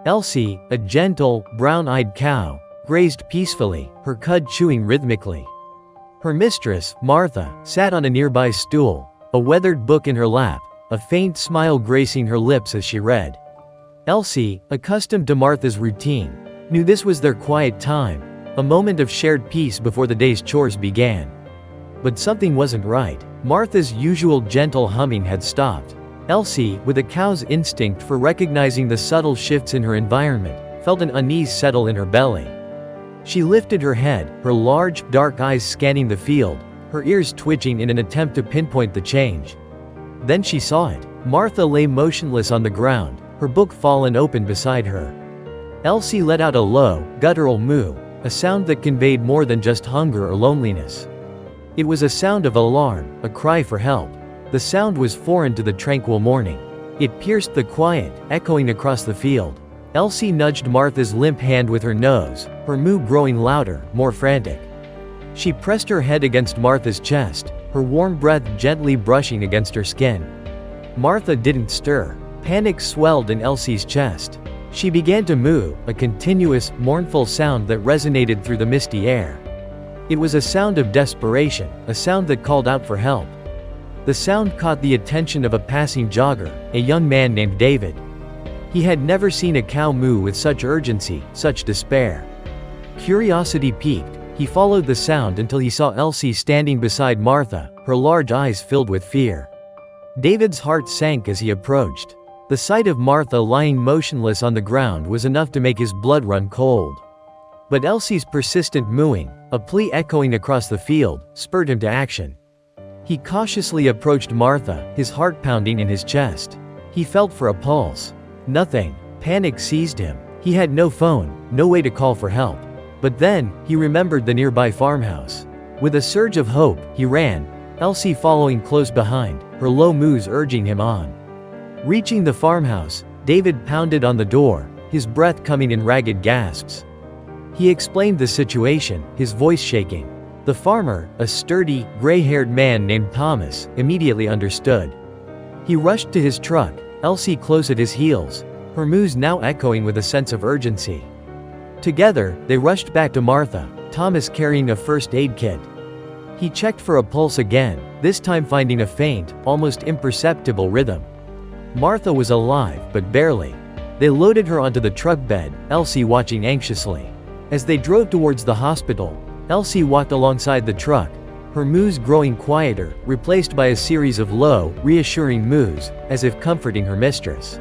Elsie, a gentle, brown-eyed cow, grazed peacefully, her cud chewing rhythmically. Her mistress, Martha, sat on a nearby stool, a weathered book in her lap, a faint smile gracing her lips as she read. Elsie, accustomed to Martha's routine, knew this was their quiet time, a moment of shared peace before the day's chores began. But something wasn't right. Martha's usual gentle humming had stopped. Elsie, with a cow's instinct for recognizing the subtle shifts in her environment, felt an unease settle in her belly. She lifted her head, her large, dark eyes scanning the field, her ears twitching in an attempt to pinpoint the change. Then she saw it. Martha lay motionless on the ground, her book fallen open beside her. Elsie let out a low, guttural moo, a sound that conveyed more than just hunger or loneliness. It was a sound of alarm, a cry for help. The sound was foreign to the tranquil morning. It pierced the quiet, echoing across the field. Elsie nudged Martha's limp hand with her nose, her moo growing louder, more frantic. She pressed her head against Martha's chest, her warm breath gently brushing against her skin. Martha didn't stir. Panic swelled in Elsie's chest. She began to moo, a continuous, mournful sound that resonated through the misty air. It was a sound of desperation, a sound that called out for help. The sound caught the attention of a passing jogger, a young man named David. He had never seen a cow moo with such urgency, such despair. Curiosity piqued, he followed the sound until he saw Elsie standing beside Martha, her large eyes filled with fear. David's heart sank as he approached. The sight of Martha lying motionless on the ground was enough to make his blood run cold. But Elsie's persistent mooing, a plea echoing across the field, spurred him to action. He cautiously approached Martha, his heart pounding in his chest. He felt for a pulse. Nothing. Panic seized him. He had no phone, no way to call for help. But then, he remembered the nearby farmhouse. With a surge of hope, he ran, Elsie following close behind, her low moos urging him on. Reaching the farmhouse, David pounded on the door, his breath coming in ragged gasps. He explained the situation, his voice shaking. The farmer, a sturdy, gray-haired man named Thomas, immediately understood. He rushed to his truck, Elsie close at his heels, her moos now echoing with a sense of urgency. Together, they rushed back to Martha, Thomas carrying a first aid kit. He checked for a pulse again, this time finding a faint, almost imperceptible rhythm. Martha was alive, but barely. They loaded her onto the truck bed, Elsie watching anxiously. As they drove towards the hospital, Elsie walked alongside the truck, her moos growing quieter, replaced by a series of low, reassuring moos, as if comforting her mistress.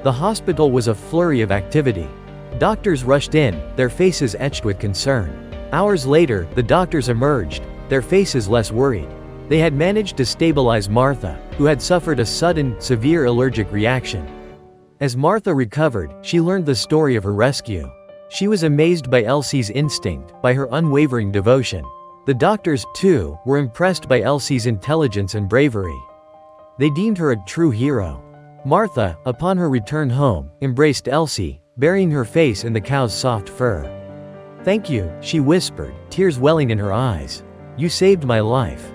The hospital was a flurry of activity. Doctors rushed in, their faces etched with concern. Hours later, the doctors emerged, their faces less worried. They had managed to stabilize Martha, who had suffered a sudden, severe allergic reaction. As Martha recovered, she learned the story of her rescue. She was amazed by Elsie's instinct, by her unwavering devotion. The doctors, too, were impressed by Elsie's intelligence and bravery. They deemed her a true hero. Martha, upon her return home, embraced Elsie, burying her face in the cow's soft fur. "Thank you," she whispered, tears welling in her eyes. "You saved my life."